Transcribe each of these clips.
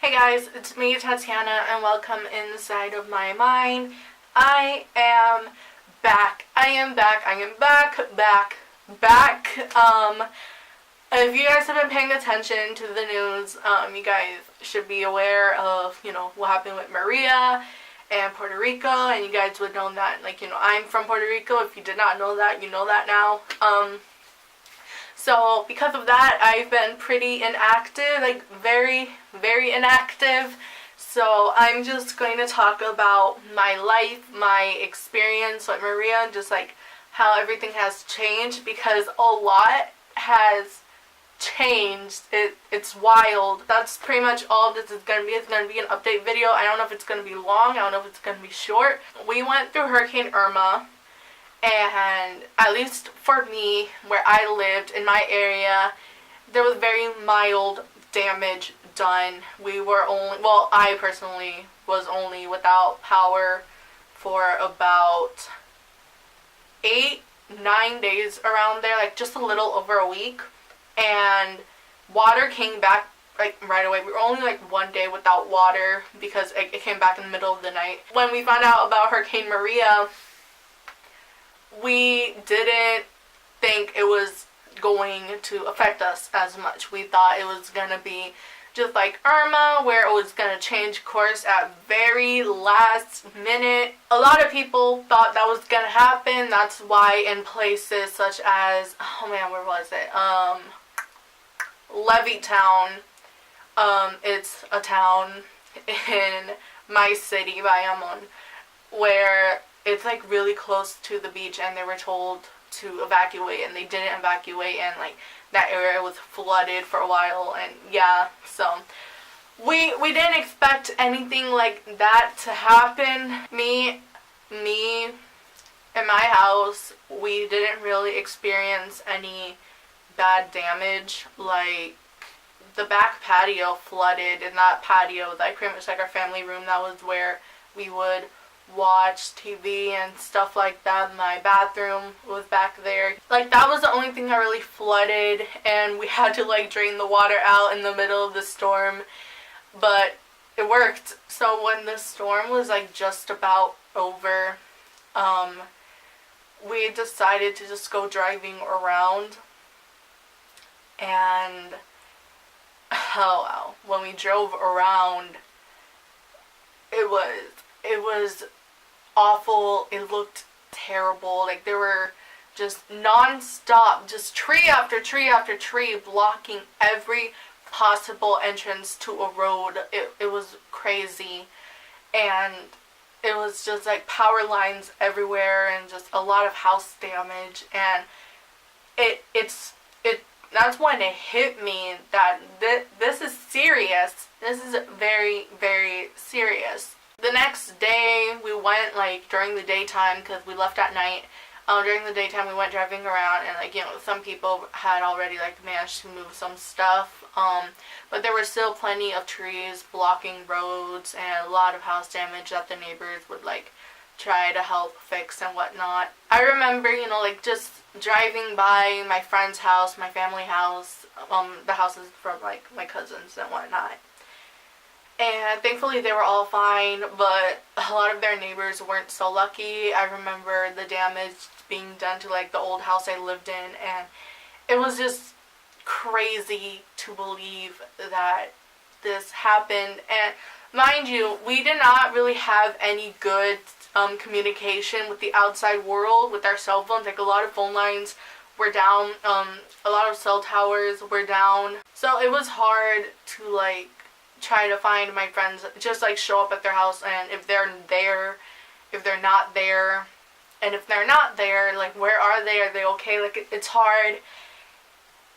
Hey guys, it's me, Tatiana, and welcome inside of my mind. I am back. If you guys have been paying attention to the news, you guys should be aware of, what happened with Maria and Puerto Rico, and you guys would know that, I'm from Puerto Rico. If you did not know that, you know that now. So because of that, I've been pretty inactive, very, very inactive. So I'm just going to talk about my life, my experience with Maria, and just how everything has changed, because a lot has changed. It's wild. That's pretty much all this is going to be. It's going to be an update video. I don't know if it's going to be long. I don't know if it's going to be short. We went through Hurricane Irma. And at least for me, where I lived in my area, there was very mild damage done. I personally was only without power for about 8-9 days around there, just a little over a week. And water came back right away. We were only 1 day without water because it came back in the middle of the night. When we found out about Hurricane Maria, we didn't think it was going to affect us as much. We thought it was going to be just like Irma, where it was going to change course at very last minute. A lot of people thought that was going to happen. That's why in places such as, where was it? Levittown. It's a town in my city, Bayamon, where it's really close to the beach, and they were told to evacuate, and they didn't evacuate, and that area was flooded for a while. And yeah, so we didn't expect anything like that to happen. Me in my house, we didn't really experience any bad damage. The back patio flooded, and that patio was pretty much our family room. That was where we would watch TV and stuff like that. My bathroom was back there. That was the only thing that really flooded, and we had to drain the water out in the middle of the storm, but it worked. So when the storm was just about over, we decided to just go driving around. And when we drove around, it was awful. It looked terrible. There were just non-stop, just tree after tree after tree blocking every possible entrance to a road. It was crazy. And it was just power lines everywhere, and just a lot of house damage. And that's when it hit me that this is serious. This is very, very serious. The next day, we went, during the daytime, because we left at night. During the daytime, we went driving around, and, some people had already, managed to move some stuff. But there were still plenty of trees blocking roads, and a lot of house damage that the neighbors would, try to help fix and whatnot. I remember, just driving by my friend's house, my family house, the houses from, my cousins and whatnot. And thankfully they were all fine, but a lot of their neighbors weren't so lucky. I remember the damage being done to the old house I lived in, and it was just crazy to believe that this happened. And mind you, we did not really have any good communication with the outside world with our cell phones. A lot of phone lines were down, a lot of cell towers were down, so it was hard to try to find my friends, just show up at their house, and if they're there, if they're not there, and if they're not there, where are they okay? It's hard.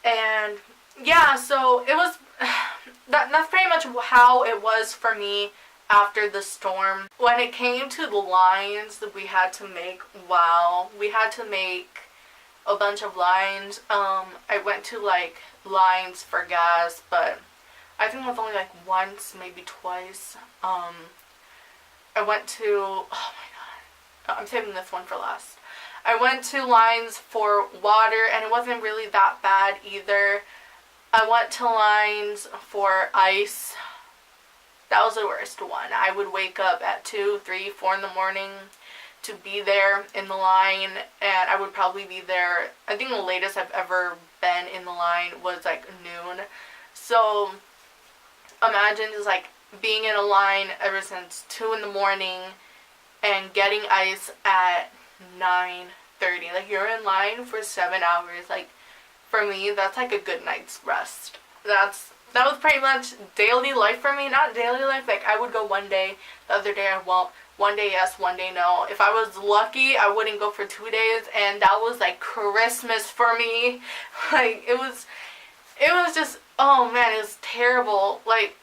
And yeah, so it was that's pretty much how it was for me after the storm. When it came to the lines that we had to make, we had to make a bunch of lines. I went to lines for gas, but I think it was only once, maybe twice. I went to, oh my god, I'm saving this one for last. I went to lines for water, and it wasn't really that bad either. I went to lines for ice, That was the worst one. I would wake up at 2, 3, 4 in the morning to be there in the line, and I would probably be there, I think the latest I've ever been in the line was like noon. So imagine just like being in a line ever since 2 in the morning and getting ice at 9:30. Like, you're in line for 7 hours. Like, for me, that's like a good night's rest. That was pretty much daily life for me. Not daily life, like I would go one day, the other day I won't. One day yes, one day no. If I was lucky, I wouldn't go for 2 days, and that was like Christmas for me. Like, it was just, oh man, it was terrible. Like,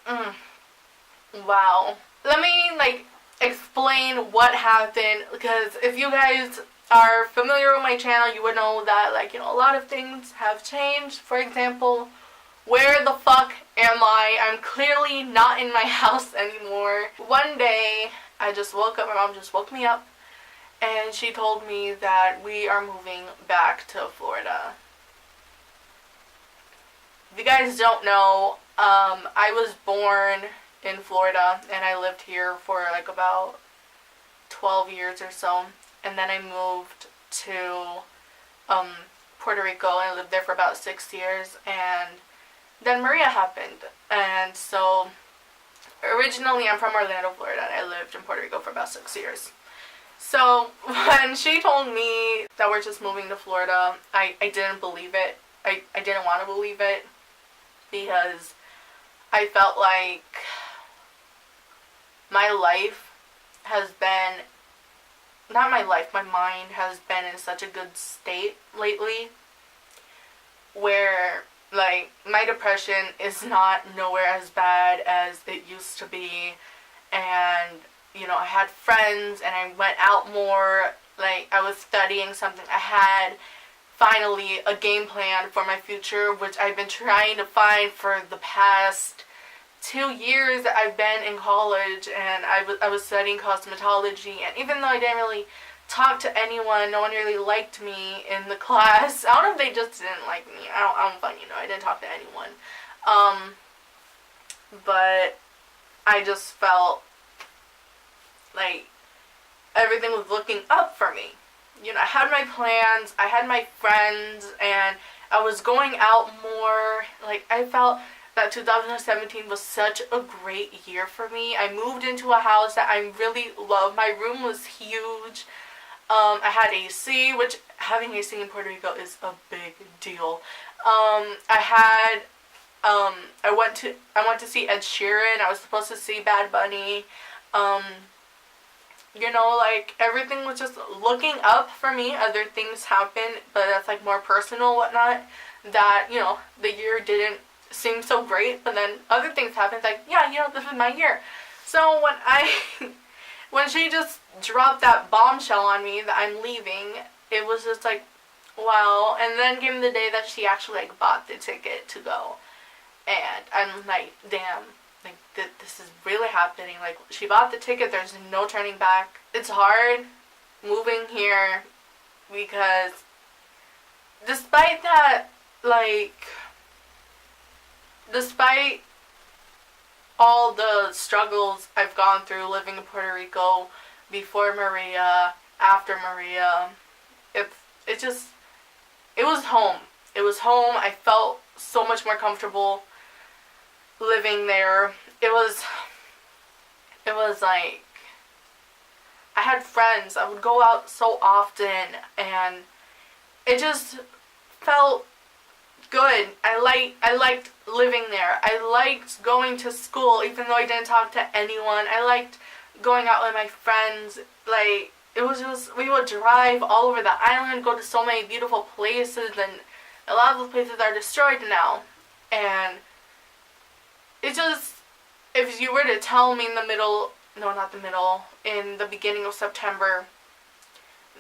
wow. Let me like explain what happened, because if you guys are familiar with my channel, you would know that, like, you know, a lot of things have changed. For example, where the fuck am I? I'm clearly not in my house anymore. One day, I just woke up, my mom just woke me up, and she told me that we are moving back to Florida. If you guys don't know, I was born in Florida, and I lived here for like about 12 years or so, and then I moved to Puerto Rico, and I lived there for about 6 years, and then Maria happened. And so originally I'm from Orlando, Florida, and I lived in Puerto Rico for about 6 years. So when she told me that we're just moving to Florida, I didn't believe it. I didn't want to believe it, because I felt like my life has been, not my life, my mind has been in such a good state lately, where like my depression is not nowhere as bad as it used to be, and you know, I had friends and I went out more, like I was studying something. I had finally a game plan for my future, which I've been trying to find for the past 2 years that I've been in college, and I was studying cosmetology, and even though I didn't really talk to anyone, no one really liked me in the class. I don't know if they just didn't like me. I don't fucking know. I didn't talk to anyone. But I just felt like everything was looking up for me. You know, I had my plans, I had my friends, and I was going out more. Like, I felt that 2017 was such a great year for me. I moved into a house that I really love. My room was huge. I had AC, which having AC in Puerto Rico is a big deal. I went to see Ed Sheeran. I was supposed to see Bad Bunny. You know, like, everything was just looking up for me. Other things happened, but that's like more personal, whatnot, that, you know, the year didn't seem so great, but then other things happened, like, yeah, you know, this is my year. So when she just dropped that bombshell on me that I'm leaving, it was just like, wow. And then came the day that she actually like bought the ticket to go, and I'm like, damn, like this is really happening. Like, she bought the ticket, there's no turning back. It's hard moving here, because despite that, like, despite all the struggles I've gone through living in Puerto Rico, before Maria, after Maria, it was home. It was home. I felt so much more comfortable living there. It was like, I had friends. I would go out so often, and it just felt good. I liked living there. I liked going to school, even though I didn't talk to anyone. I liked going out with my friends. Like, it was just, we would drive all over the island, go to so many beautiful places, and a lot of those places are destroyed now. And it just, if you were to tell me in the beginning of September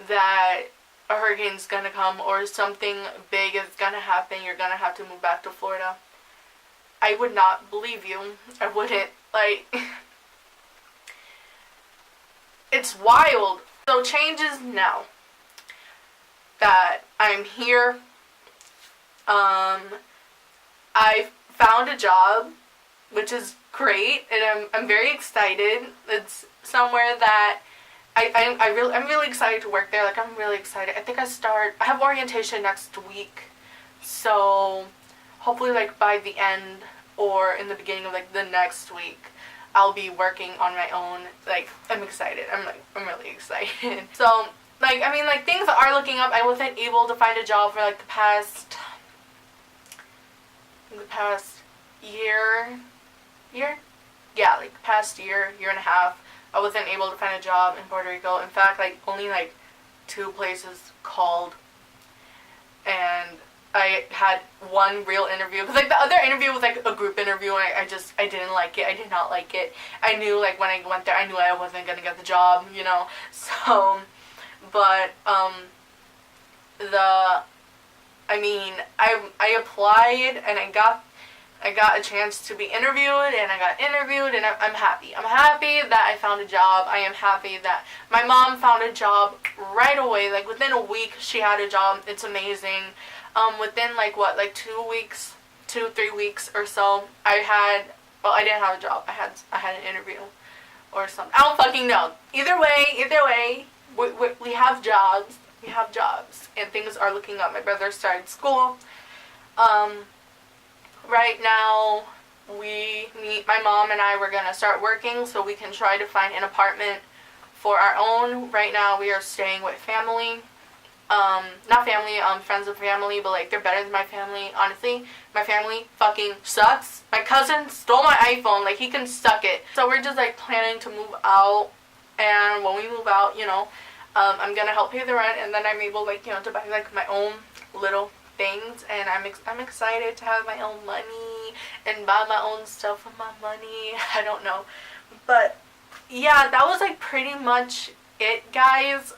that a hurricane's gonna come or something big is gonna happen, you're gonna have to move back to Florida, I would not believe you. I wouldn't. Like, it's wild. So changes now that I'm here. I found a job which is great, and I'm very excited. It's somewhere that I'm really excited to work there. Like, I'm really excited. I have orientation next week, so hopefully, like, by the end or in the beginning of, like, the next week, I'll be working on my own. Like, I'm excited. I'm really excited. So, like, I mean, like, things are looking up. I wasn't able to find a job for, like, the past year? Yeah, like, the past year and a half. I wasn't able to find a job in Puerto Rico. In fact, like, only, like, 2 places called, and I had one real interview, because, like, the other interview was, like, a group interview, and I didn't like it. I did not like it. I knew, like, when I went there, I knew I wasn't gonna get the job, you know, so, but, I applied, and I got a chance to be interviewed, and I got interviewed, and I'm happy. I'm happy that I found a job. I am happy that my mom found a job right away. Like, within a week, she had a job. It's amazing. Within, like, 3 weeks or so, I didn't have a job. I had an interview or something. I don't fucking know. Either way, we have jobs. We have jobs, and things are looking up. My brother started school. Right now, my mom and I were going to start working so we can try to find an apartment for our own. Right now, we are staying with family. Not family, friends of family, but, like, they're better than my family. Honestly, my family fucking sucks. My cousin stole my iPhone. Like, he can suck it. So we're just, like, planning to move out, and when we move out, you know, I'm going to help pay the rent, and then I'm able, like, you know, to buy, like, my own little things, and I'm excited to have my own money and buy my own stuff with my money. I don't know, but yeah, that was, like, pretty much it, guys.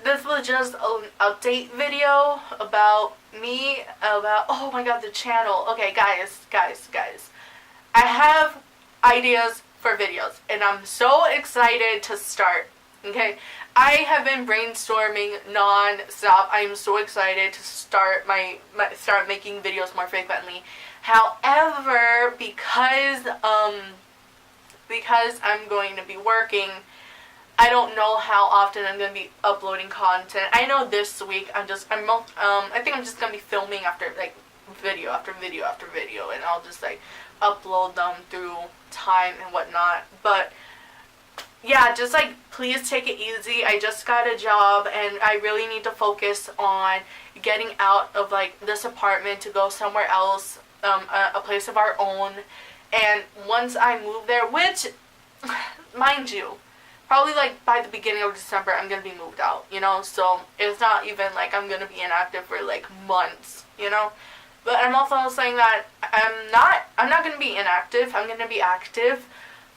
This was just an update video about me, about, oh my god, the channel. Okay, guys, I have ideas for videos, and I'm so excited to start. Okay, I have been brainstorming non-stop. I am so excited to start start making videos more frequently. However, because I'm going to be working, I don't know how often I'm going to be uploading content. I know this week I think I'm just going to be filming after, like, video after video after video, and I'll just, like, upload them through time and whatnot. But yeah, just, like, please take it easy. I just got a job, and I really need to focus on getting out of, like, this apartment to go somewhere else, a place of our own. And once I move there, which, mind you, probably, like, by the beginning of December, I'm gonna be moved out, you know? So it's not even like I'm gonna be inactive for, like, months, you know? But I'm also saying that I'm not gonna be inactive. I'm gonna be active.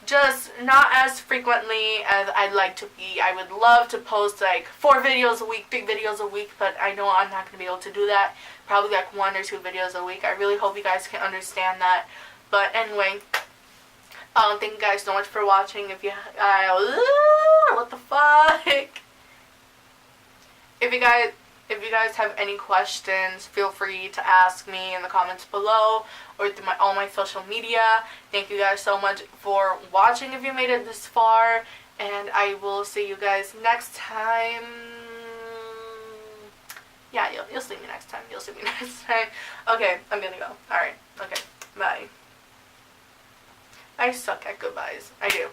Just not as frequently as I'd like to be. I would love to post, like, 4 videos a week, 3 videos a week, but I know I'm not going to be able to do that. Probably, like, 1 or 2 videos a week. I really hope you guys can understand that. But anyway, thank you guys so much for watching. What the fuck? If you guys have any questions, feel free to ask me in the comments below or through all my social media. Thank you guys so much for watching if you made it this far, and I will see you guys next time. Yeah, you'll see me next time. Okay, I'm gonna go. Alright, okay, bye. I suck at goodbyes. I do.